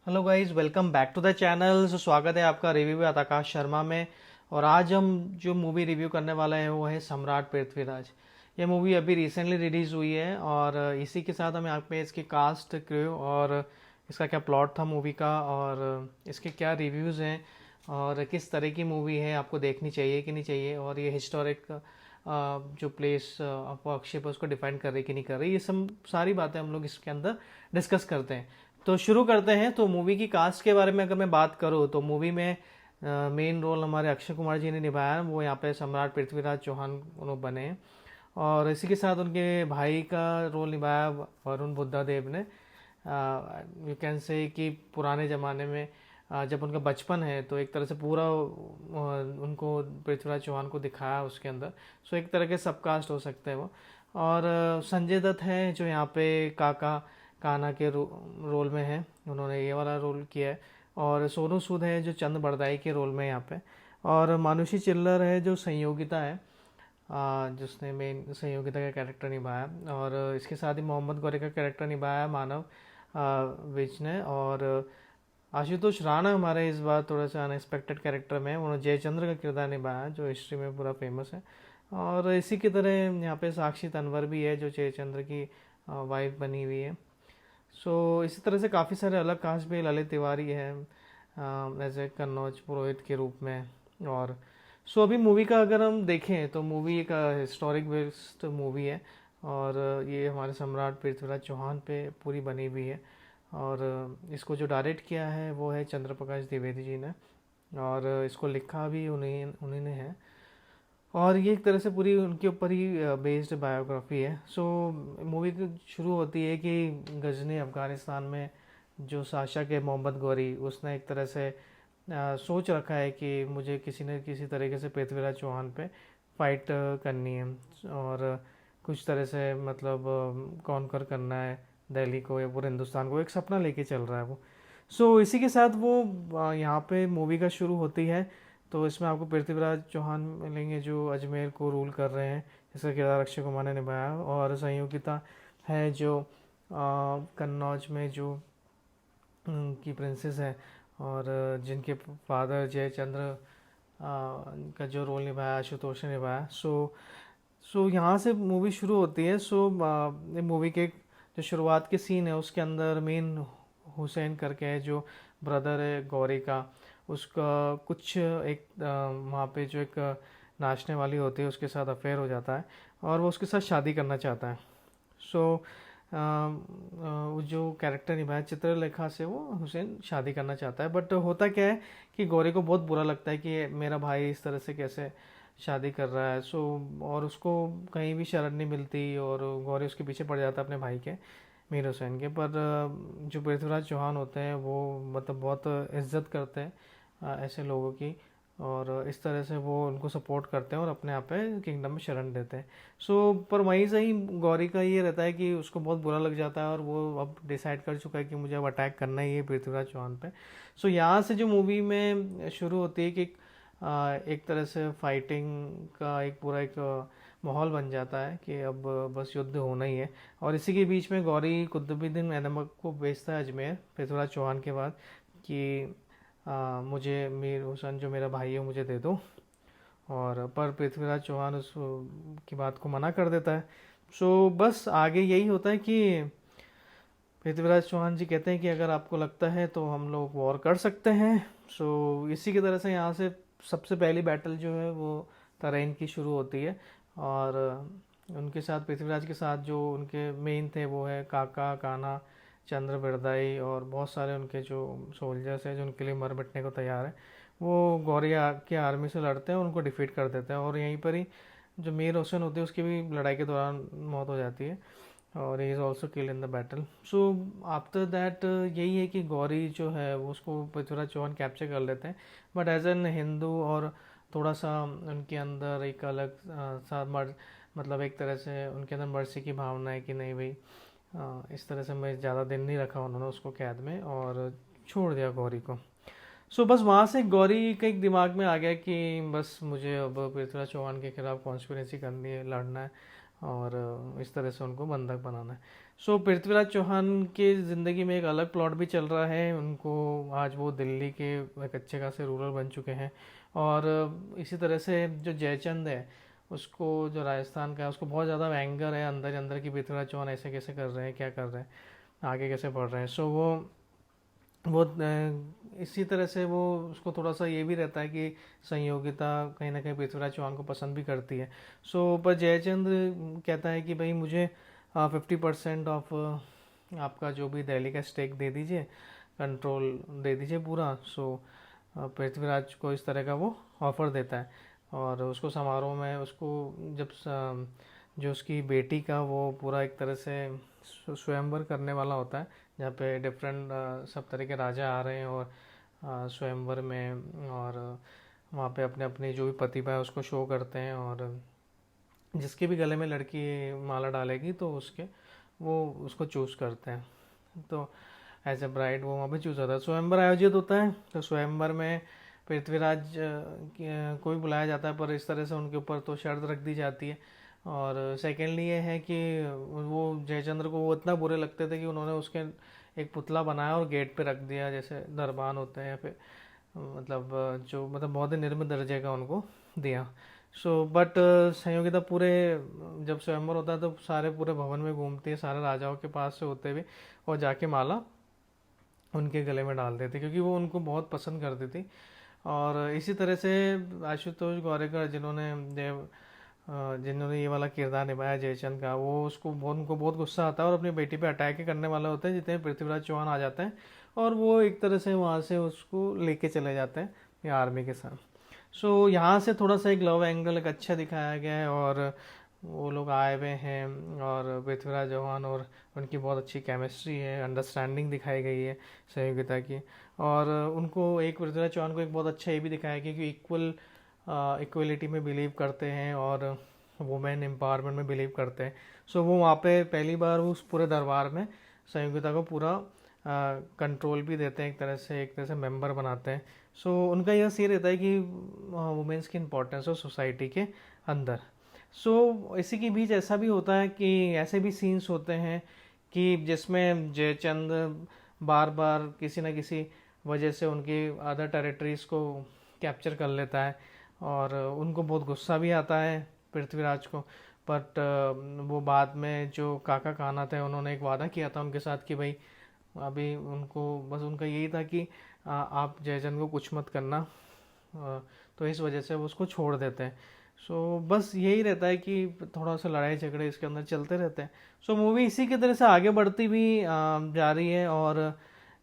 Hello guys, welcome back to the channel. स्वागत है आपका रिव्यू है आकाश शर्मा में। और आज हम जो मूवी रिव्यू करने वाले हैं वो है सम्राट पृथ्वीराज। ये मूवी अभी रिसेंटली रिलीज हुई है और इसी के साथ हम यहाँ पे इसकी कास्ट, क्रू और इसका क्या प्लॉट था मूवी का और इसके क्या रिव्यूज़ हैं और किस तरह की मूवी है, आपको देखनी चाहिए कि नहीं चाहिए, और ये हिस्टोरिक जो प्लेस आपको अक्षय पर उसको डिफाइन कर रही कि नहीं कर रही, ये सब सारी बातें हम लोग इसके अंदर डिस्कस करते हैं। तो शुरू करते हैं। तो मूवी की कास्ट के बारे में अगर मैं बात करूँ तो मूवी में मेन रोल हमारे अक्षय कुमार जी ने निभाया है। वो यहाँ पे सम्राट पृथ्वीराज चौहान उन्होंने बने हैं। और इसी के साथ उनके भाई का रोल निभाया वरुण बुद्धा देव ने। यू कैन से कि पुराने ज़माने में जब उनका बचपन है तो एक तरह से पूरा उनको पृथ्वीराज चौहान को दिखाया उसके अंदर। सो एक तरह के सबकास्ट हो सकते हैं वो। और संजय दत्त है जो यहाँ पे काका कान्हा के रोल में है, उन्होंने ये वाला रोल किया है। और सोनू सूद है जो चंद बरदाई के रोल में यहाँ पे। और मानुषी चिल्लर है जो संयोगिता है, जिसने मेन संयोगिता का कैरेक्टर निभाया। और इसके साथ ही मोहम्मद गौरी का कैरेक्टर निभाया मानव विज ने। और आशुतोष राणा हमारे इस बार थोड़ा सा अनएक्सपेक्टेड कैरेक्टर में है, उन्होंने जयचंद्र का किरदार निभाया जो हिस्ट्री में पूरा फेमस है। और इसी की तरह यहाँ पे साक्षी तन्वर भी है जो जयचंद्र की वाइफ बनी हुई है। इसी तरह से काफ़ी सारे अलग कास्ट भी, ललित तिवारी है एज ए कन्नौज पुरोहित के रूप में। और अभी मूवी का अगर हम देखें तो मूवी एक हिस्टोरिक बेस्ड मूवी है। और ये हमारे सम्राट पृथ्वीराज चौहान पे पूरी बनी हुई है। और इसको जो डायरेक्ट किया है वो है चंद्रप्रकाश द्विवेदी जी ने। और इसको लिखा भी उन्हीं उन्हीं ने है। और ये एक तरह से पूरी उनके ऊपर ही बेस्ड बायोग्राफी है। मूवी शुरू होती है कि गजनी अफ़गानिस्तान में जो शासक है मोहम्मद गौरी, उसने एक तरह से सोच रखा है कि मुझे किसी न किसी तरीके से पृथ्वीराज चौहान पे फाइट करनी है। और कुछ तरह से मतलब कॉन्कर करना है दिल्ली को या पूरे हिंदुस्तान को, एक सपना लेके चल रहा है वो। इसी के साथ वो यहाँ पे मूवी का शुरू होती है। तो इसमें आपको पृथ्वीराज चौहान मिलेंगे जो अजमेर को रूल कर रहे हैं, जिसका किरदार अक्षय कुमार ने निभाया। और संयोगिता है जो कन्नौज में जो की प्रिंसेस है। और जिनके फादर जयचंद्र का जो रोल निभाया आशुतोष ने निभाया। यहाँ से मूवी शुरू होती है। मूवी के जो शुरुआत के सीन है उसके अंदर मेन हुसैन करके है जो ब्रदर है गौरी का, उसका कुछ एक वहाँ पे जो एक नाचने वाली होती है उसके साथ अफेयर हो जाता है और वो उसके साथ शादी करना चाहता है। वो जो कैरेक्टर निभाया चित्रलेखा से वो हुसैन शादी करना चाहता है। बट होता क्या है कि गौरी को बहुत बुरा लगता है कि मेरा भाई इस तरह से कैसे शादी कर रहा है। और उसको कहीं भी शरण नहीं मिलती और गौरी उसके पीछे पड़ जाता है अपने भाई के, मीर हुसैन के। पर जो पृथ्वीराज चौहान होते हैं वो मतलब बहुत इज्जत करते हैं ऐसे लोगों की। और इस तरह से वो उनको सपोर्ट करते हैं और अपने आप पे किंगडम में शरण देते हैं। पर वहीं से ही गौरी का ये रहता है कि उसको बहुत बुरा लग जाता है और वो अब डिसाइड कर चुका है कि मुझे अब अटैक करना ही है पृथ्वीराज चौहान पे। यहाँ से जो मूवी में शुरू होती है कि एक तरह से फाइटिंग का एक पूरा एक माहौल बन जाता है कि अब बस युद्ध होना ही है। और इसी के बीच में गौरी कुतुबुद्दीन ऐबक को भेजता है अजमेर पृथ्वीराज चौहान के बाद कि मुझे मीर हुसैन जो मेरा भाई है मुझे दे दो। और पर पृथ्वीराज चौहान उस की बात को मना कर देता है। बस आगे यही होता है कि पृथ्वीराज चौहान जी कहते हैं कि अगर आपको लगता है तो हम लोग वॉर कर सकते हैं। इसी की तरह से यहाँ से सबसे पहली बैटल जो है वो तराइन की शुरू होती है। और उनके साथ पृथ्वीराज के साथ जो उनके मेन थे वो है काका कान्हा चंद्र बिरदाई और बहुत सारे उनके जो सोल्जर्स हैं जो उनके लिए मर मिटने को तैयार है। वो गौरिया के आर्मी से लड़ते हैं और उनको डिफीट कर देते हैं। और यहीं पर ही जो मीर हुसैन होते हैं उसकी भी लड़ाई के दौरान मौत हो जाती है और he is also kill in the battle. After that यही है कि गौरी जो है वो उसको पृथ्वीराज चौहान कैप्चर कर लेते हैं। बट एज एन हिंदू और थोड़ा सा उनके अंदर एक अलग सा मतलब एक तरह से उनके अंदर मर्सी की भावना है कि नहीं भाई, इस तरह से मैं ज़्यादा दिन नहीं रखा उन्होंने उसको कैद में और छोड़ दिया गौरी को। बस वहाँ से गौरी के एक दिमाग में आ गया कि बस मुझे अब पृथ्वीराज चौहान के खिलाफ कॉन्स्पिरेसी करनी है, लड़ना है और इस तरह से उनको बंधक बनाना है। सो पृथ्वीराज चौहान की ज़िंदगी में एक अलग प्लॉट भी चल रहा है उनको। आज वो दिल्ली के एक अच्छे खासे रूरल बन चुके हैं। और इसी तरह से जो जयचंद है उसको, जो राजस्थान का है, उसको बहुत ज़्यादा एंगर है अंदर अंदर की पृथ्वीराज चौहान ऐसे कैसे कर रहे हैं, क्या कर रहे हैं, आगे कैसे बढ़ रहे हैं। सो वो इसी तरह से वो, उसको थोड़ा सा ये भी रहता है कि संयोगिता कहीं ना कहीं पृथ्वीराज चौहान को पसंद भी करती है। सो पर जयचंद कहता है कि भाई मुझे 50% ऑफ आपका जो भी दिल्ली का स्टेक दे दीजिए, कंट्रोल दे दीजिए पूरा। सो पृथ्वीराज को इस तरह का वो ऑफर देता है। और उसको समारोह में उसको, जब जो उसकी बेटी का वो पूरा एक तरह से स्वयंवर करने वाला होता है, जहाँ पे डिफरेंट सब तरह के राजा आ रहे हैं और स्वयंवर में, और वहाँ पे अपने अपनी जो भी प्रतिभा है उसको शो करते हैं। और जिसके भी गले में लड़की माला डालेगी तो उसके वो उसको चूज़ करते हैं। तो एज ए ब्राइड वो वहाँ पे चूज़ होता है। स्वयंवर आयोजित होता है, तो स्वयंवर में पृथ्वीराज को भी बुलाया जाता है, पर इस तरह से उनके ऊपर तो शर्त रख दी जाती है। और सेकेंडली ये है कि वो जयचंद्र को वो इतना बुरे लगते थे कि उन्होंने उसके एक पुतला बनाया और गेट पे रख दिया, जैसे दरबान होते हैं, या फिर मतलब जो मतलब बहुत ही निम्न दर्जे का उनको दिया। सो बट संयोगिता पूरे, जब स्वयंवर होता है तो सारे पूरे भवन में घूमती है, सारे राजाओं के पास से होते हुए, और जाके माला उनके गले में डाल देती, क्योंकि वो उनको बहुत पसंद करती थी। और इसी तरह से आशुतोष गोवारिकर, जिन्होंने ये वाला किरदार निभाया जयचंद का, वो उनको बहुत गुस्सा आता है और अपनी बेटी पे अटैक ही करने वाला होता है, जितने पृथ्वीराज चौहान आ जाते हैं। और वो एक तरह से वहाँ से उसको लेके चले जाते हैं ये आर्मी के साथ। सो यहाँ से थोड़ा सा एक लव एंगल एक अच्छा दिखाया गया है। और वो लोग आए हुए हैं और पृथ्वीराज चौहान और उनकी बहुत अच्छी केमिस्ट्री है, अंडरस्टैंडिंग दिखाई गई है सहयोगिता की। और उनको एक, पृथ्वीराज चौहान को एक बहुत अच्छा ये भी दिखाया गया कि इक्वलिटी में बिलीव करते हैं और वुमेन एम्पावरमेंट में बिलीव करते हैं। सो वो वहाँ पे पहली बार उस पूरे दरबार में संयोगिता को पूरा कंट्रोल भी देते हैं, एक तरह से मेंबर बनाते हैं। सो उनका यह सही रहता है कि वुमेन्स की इम्पोर्टेंस हो सोसाइटी के अंदर। सो इसी के बीच ऐसा भी होता है कि ऐसे भी सीन्स होते हैं कि जिसमें जयचंद बार बार किसी न किसी वजह से उनकी अदर टेरिटरीज को कैप्चर कर लेता है, और उनको बहुत गुस्सा भी आता है पृथ्वीराज को। बट वो बाद में जो काका काना थे, उन्होंने एक वादा किया था उनके साथ कि भाई अभी उनको बस उनका यही था कि आप जयचंद को कुछ मत करना। तो इस वजह से वो उसको छोड़ देते हैं। सो बस यही रहता है कि थोड़ा सा लड़ाई झगड़े इसके अंदर चलते रहते हैं। सो मूवी इसी की तरह से आगे बढ़ती भी जा रही है। और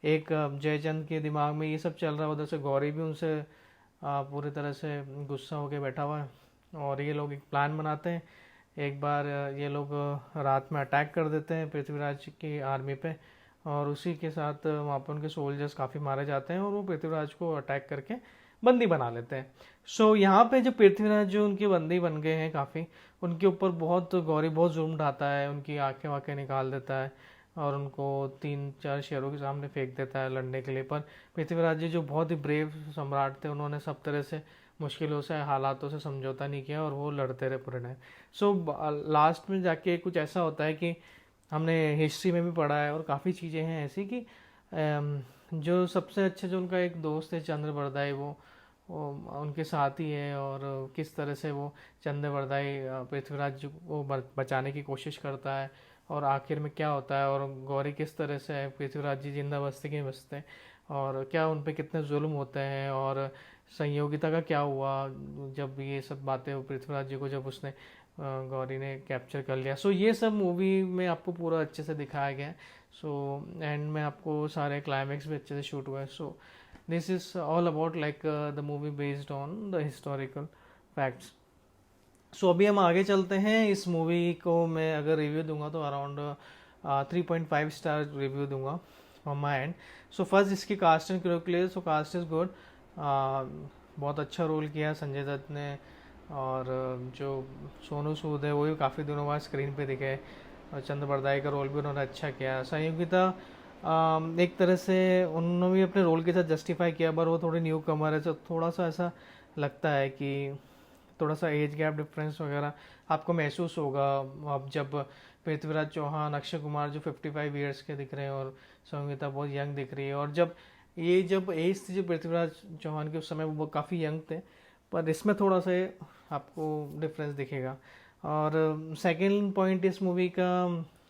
एक जयचंद के दिमाग में ये सब चल रहा है, उधर से गौरी भी उनसे पूरी तरह से गुस्सा होके बैठा हुआ है। और ये लोग एक प्लान बनाते हैं। एक बार ये लोग रात में अटैक कर देते हैं पृथ्वीराज की आर्मी पे, और उसी के साथ वहाँ पर उनके सोल्जर्स काफ़ी मारे जाते हैं और वो पृथ्वीराज को अटैक करके बंदी बना लेते हैं। सो यहाँ पे जो पृथ्वीराज जो उनके बंदी बन गए हैं काफ़ी, उनके ऊपर बहुत गौरी बहुत जुल्म ढाता है, उनकी आंखें वाखें निकाल देता है और उनको 3-4 शेरों के सामने फेंक देता है लड़ने के लिए। पर पृथ्वीराज जी जो बहुत ही ब्रेव सम्राट थे, उन्होंने सब तरह से मुश्किलों से हालातों से समझौता नहीं किया और वो लड़ते रहे पूरे टाइम। सो लास्ट में जाके कुछ ऐसा होता है कि हमने हिस्ट्री में भी पढ़ा है और काफ़ी चीज़ें हैं ऐसी कि जो सबसे अच्छे जो उनका एक दोस्त है चंद्र बरदाई, वो उनके साथ ही है। और किस तरह से वो चंद्र बरदाई पृथ्वीराज को बचाने की कोशिश करता है, और आखिर में क्या होता है, और गौरी किस तरह से पृथ्वीराज जी जिंदा बचते कि बचते, और क्या उन पे कितने जुल्म होते हैं, और संयोगिता का क्या हुआ जब ये सब बातें पृथ्वीराज जी को जब उसने गौरी ने कैप्चर कर लिया। सो ये सब मूवी में आपको पूरा अच्छे से दिखाया गया है। सो एंड में आपको सारे क्लाइमैक्स भी अच्छे से शूट हुआ है। So this is all about like the movie based on the historical facts. So अभी हम आगे चलते हैं। इस मूवी को मैं अगर रिव्यू दूंगा तो अराउंड 3.5 स्टार रिव्यू दूंगा from my and. So first इसकी कास्ट एंड क्रू के लिए, सो कास्ट इज़ गुड। बहुत अच्छा रोल किया संजय दत्त ने, और जो सोनू सूद है वो भी काफ़ी दिनों बाद स्क्रीन पे दिखे, और चंद्र बरदाई का रोल भी उन्होंने अच्छा किया। संयोगिता एक तरह से उन्होंने भी अपने रोल के साथ जस्टिफाई किया, पर वो थोड़ी न्यू कमर है, तो थोड़ा सा ऐसा लगता है कि थोड़ा सा एज गैप डिफरेंस वगैरह आपको महसूस होगा अब जब पृथ्वीराज चौहान, अक्षय कुमार जो 55 ईयर्स के दिख रहे हैं और संगीता बहुत यंग दिख रही है। और जब एज थी जो पृथ्वीराज चौहान के उस समय वो काफ़ी यंग थे, पर इसमें थोड़ा सा आपको डिफरेंस दिखेगा। और सेकंड पॉइंट इस मूवी का,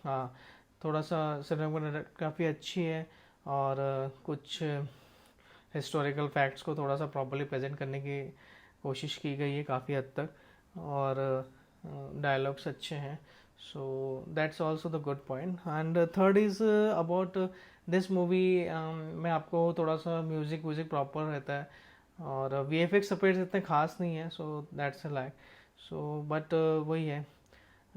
हाँ, थोड़ा सा सिनेमेटोग्राफी अच्छी है और कुछ हिस्टोरिकल फैक्ट्स को थोड़ा सा प्रॉपर्ली प्रेजेंट करने की कोशिश की गई है काफ़ी हद तक, और डायलॉग्स अच्छे हैं। So that's also the good point. And third is about this movie, मैं आपको थोड़ा सा म्यूज़िक व्यूज़िक प्रॉपर रहता है और वी एफ एक्स इतने खास नहीं है, so that's a lack. So but वही है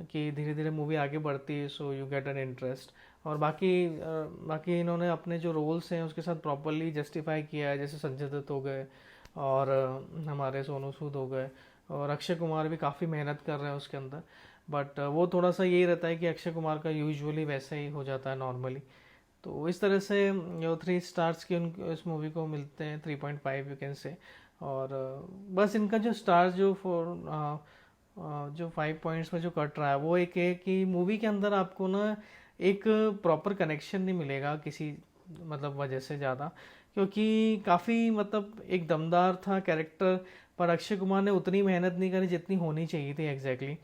कि धीरे धीरे मूवी आगे बढ़ती है, so you get an interest. और बाकी इन्होंने अपने जो रोल्स हैं उसके साथ प्रॉपरली जस्टिफाई किया है, जैसे संजय दत्त हो गए और हमारे सोनू सूद हो गए, और अक्षय कुमार भी काफ़ी मेहनत कर रहे हैं उसके अंदर। बट वो थोड़ा सा यही रहता है कि अक्षय कुमार का यूजुअली वैसे ही हो जाता है नॉर्मली। तो इस तरह से जो 3 स्टार्स की उन इस मूवी को मिलते हैं, 3.5 यू कैन से। और बस इनका जो स्टार्स जो 5 पॉइंट्स में जो कट रहा है वो एक है कि मूवी के अंदर आपको ना एक प्रॉपर कनेक्शन नहीं मिलेगा किसी मतलब वजह से ज़्यादा, क्योंकि काफ़ी मतलब एक दमदार था कैरेक्टर, पर अक्षय कुमार ने उतनी मेहनत नहीं करी जितनी होनी चाहिए थी एग्जैक्टली।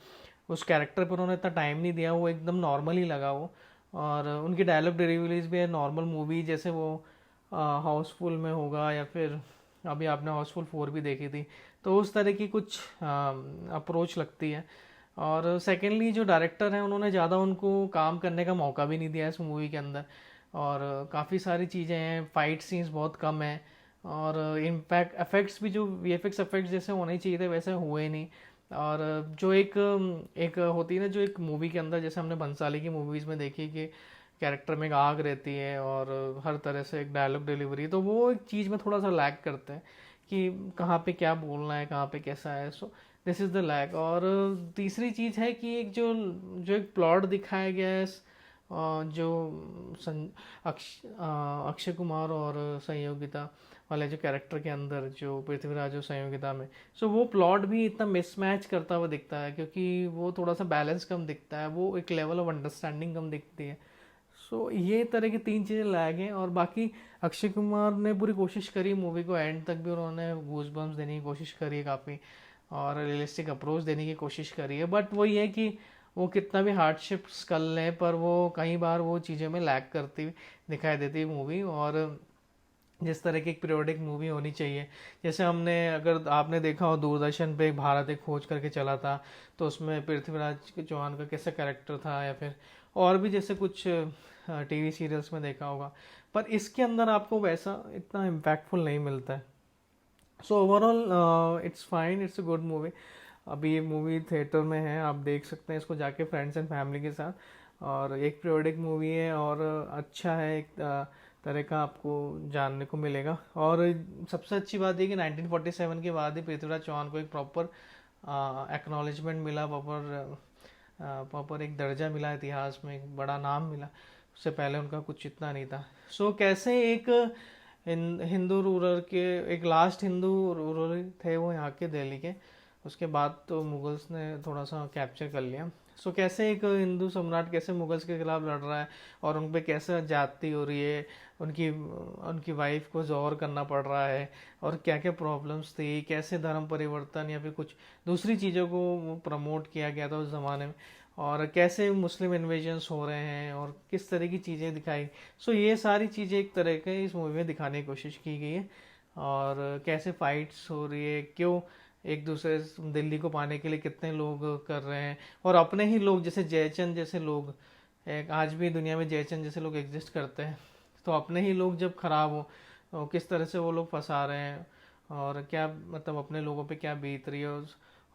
उस कैरेक्टर पर उन्होंने इतना टाइम नहीं दिया, वो एकदम नॉर्मल ही लगा वो। और उनकी डायलॉग डिलीवरीज भी है नॉर्मल मूवी जैसे, वो हाउसफुल में होगा या फिर अभी आपने हाउसफुल 4 भी देखी थी, तो उस तरह की कुछ अप्रोच लगती है। और सेकेंडली जो डायरेक्टर हैं उन्होंने ज़्यादा उनको काम करने का मौका भी नहीं दिया इस मूवी के अंदर, और काफ़ी सारी चीज़ें हैं, फाइट सीन्स बहुत कम हैं, और इम्पैक्ट इफेक्ट्स भी जो वी एफ एक्स इफेक्ट्स जैसे होने चाहिए थे वैसे हुए नहीं। और जो एक होती है ना जो एक मूवी के अंदर, जैसे हमने बंसाली की मूवीज़ में देखी कि कैरेक्टर में एक आग रहती है और हर तरह से एक डायलॉग डिलीवरी, तो वो एक चीज़ में थोड़ा सा लैग करते हैं कि कहाँ पे क्या बोलना है, कहाँ पे कैसा है। So this is the lag. और तीसरी चीज़ है कि एक जो जो एक प्लॉट दिखाया गया है जो अक्षय कुमार और संयोगिता वाले जो कैरेक्टर के अंदर जो पृथ्वीराज और संयोगिता में, सो वो प्लॉट भी इतना मिसमैच करता हुआ दिखता है, क्योंकि वो थोड़ा सा बैलेंस कम दिखता है, वो एक लेवल ऑफ अंडरस्टैंडिंग कम दिखती है। सो ये तरह की 3 चीज़ें लैग हैं। और बाकी अक्षय कुमार ने पूरी कोशिश करी मूवी को एंड तक भी, उन्होंने गूज बम्स देने की कोशिश करी है काफ़ी, और रियलिस्टिक अप्रोच देने की कोशिश करी है। बट वही है कि वो कितना भी हार्डशिप्स कर लें, पर वो कई बार वो चीज़ों में लैग करती दिखाई देती है मूवी। और जिस तरह की एक पीरियोडिक मूवी होनी चाहिए, जैसे हमने, अगर आपने देखा हो दूरदर्शन पे एक भारत एक खोज करके चला था, तो उसमें पृथ्वीराज चौहान का कैसा कैरेक्टर था, या फिर और भी जैसे कुछ टीवी सीरियल्स में देखा होगा, पर इसके अंदर आपको वैसा इतना इम्पैक्टफुल नहीं मिलता है। So overall it's fine, it's a good movie. अभी ये मूवी थिएटर में है, आप देख सकते हैं इसको जाके फ्रेंड्स एंड फैमिली के साथ। और एक पीरियोडिक मूवी है और अच्छा है, एक तरह का आपको जानने को मिलेगा। और सबसे अच्छी बात है कि 1947 के बाद ही पृथ्वीराज चौहान को एक प्रॉपर एक्नॉलेजमेंट मिला, प्रॉपर एक दर्जा मिला इतिहास में, एक बड़ा नाम मिला। उससे पहले उनका कुछ इतना नहीं था। सो कैसे एक हिंदू रूलर के, एक लास्ट हिंदू रूलर थे वो यहाँ के दिल्ली के, उसके बाद तो मुगल्स ने थोड़ा सा कैप्चर कर लिया। सो कैसे एक हिंदू सम्राट कैसे मुगल्स के खिलाफ लड़ रहा है, और उन पे कैसे ज्यादती हो रही है, उनकी वाइफ को जौहर करना पड़ रहा है, और क्या क्या प्रॉब्लम्स थी, कैसे धर्म परिवर्तन या फिर कुछ दूसरी चीज़ों को प्रमोट किया गया था उस ज़माने में, और कैसे मुस्लिम इन्वेजन्स हो रहे हैं, और किस तरह की चीज़ें दिखाई। सो ये सारी चीज़ें एक तरह के इस मूवी में दिखाने की कोशिश की गई है। और कैसे फाइट्स हो रही है, क्यों एक दूसरे दिल्ली को पाने के लिए कितने लोग कर रहे हैं, और अपने ही लोग जैसे जयचंद जैसे लोग, एक आज भी दुनिया में जयचंद जैसे लोग एग्जिस्ट करते हैं, तो अपने ही लोग जब खराब हो तो किस तरह से वो लोग फंसा रहे हैं, और क्या मतलब अपने लोगों पे क्या बीत रही है।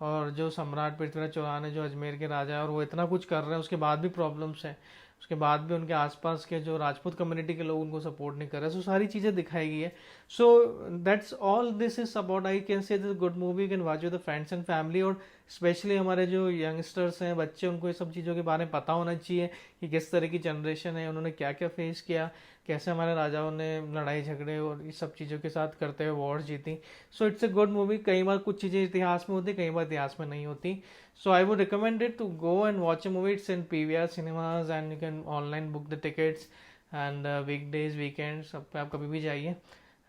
और जो सम्राट पृथ्वीराज चौहान है जो अजमेर के राजा है, और वो इतना कुछ कर रहे हैं उसके बाद भी प्रॉब्लम्स हैं, उसके बाद भी उनके आसपास के जो राजपूत कम्युनिटी के लोग उनको सपोर्ट नहीं कर रहे। सो सारी चीज़ें दिखाई गई है। So that's all this is about, I can say this good movie, can watch with the friends and family. और स्पेशली हमारे जो यंगस्टर्स हैं, बच्चे, उनको ये सब चीज़ों के बारे में पता होना चाहिए कि किस तरह की जनरेशन है, उन्होंने क्या क्या फेस किया, कैसे हमारे राजाओं ने लड़ाई झगड़े और इस सब चीज़ों के साथ करते हुए वॉर जीती. So it's a good movie. कई बार कुछ चीज़ें इतिहास में होती, कई बार इतिहास में नहीं होती. So I would recommend it to go and watch a movie. It's in PVR cinemas and you can online book the tickets and weekdays weekends सब पे आप कभी भी जाइए.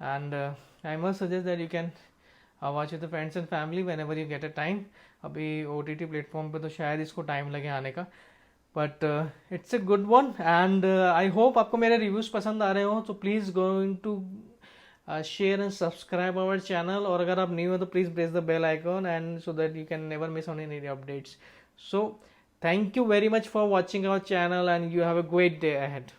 And I must suggest that you can watch with friends and family whenever you get a time. अभी OTT platform पे तो शायद इसको टाइम लगे आने का, but it's a good one. And I hope आपको मेरे रिव्यूज़ पसंद आ रहे हो. तो please going to share and subscribe our channel. और अगर आप न्यू हो तो please press the bell icon and so that you can never miss on any updates. So thank you very much for watching our channel and you have a great day ahead.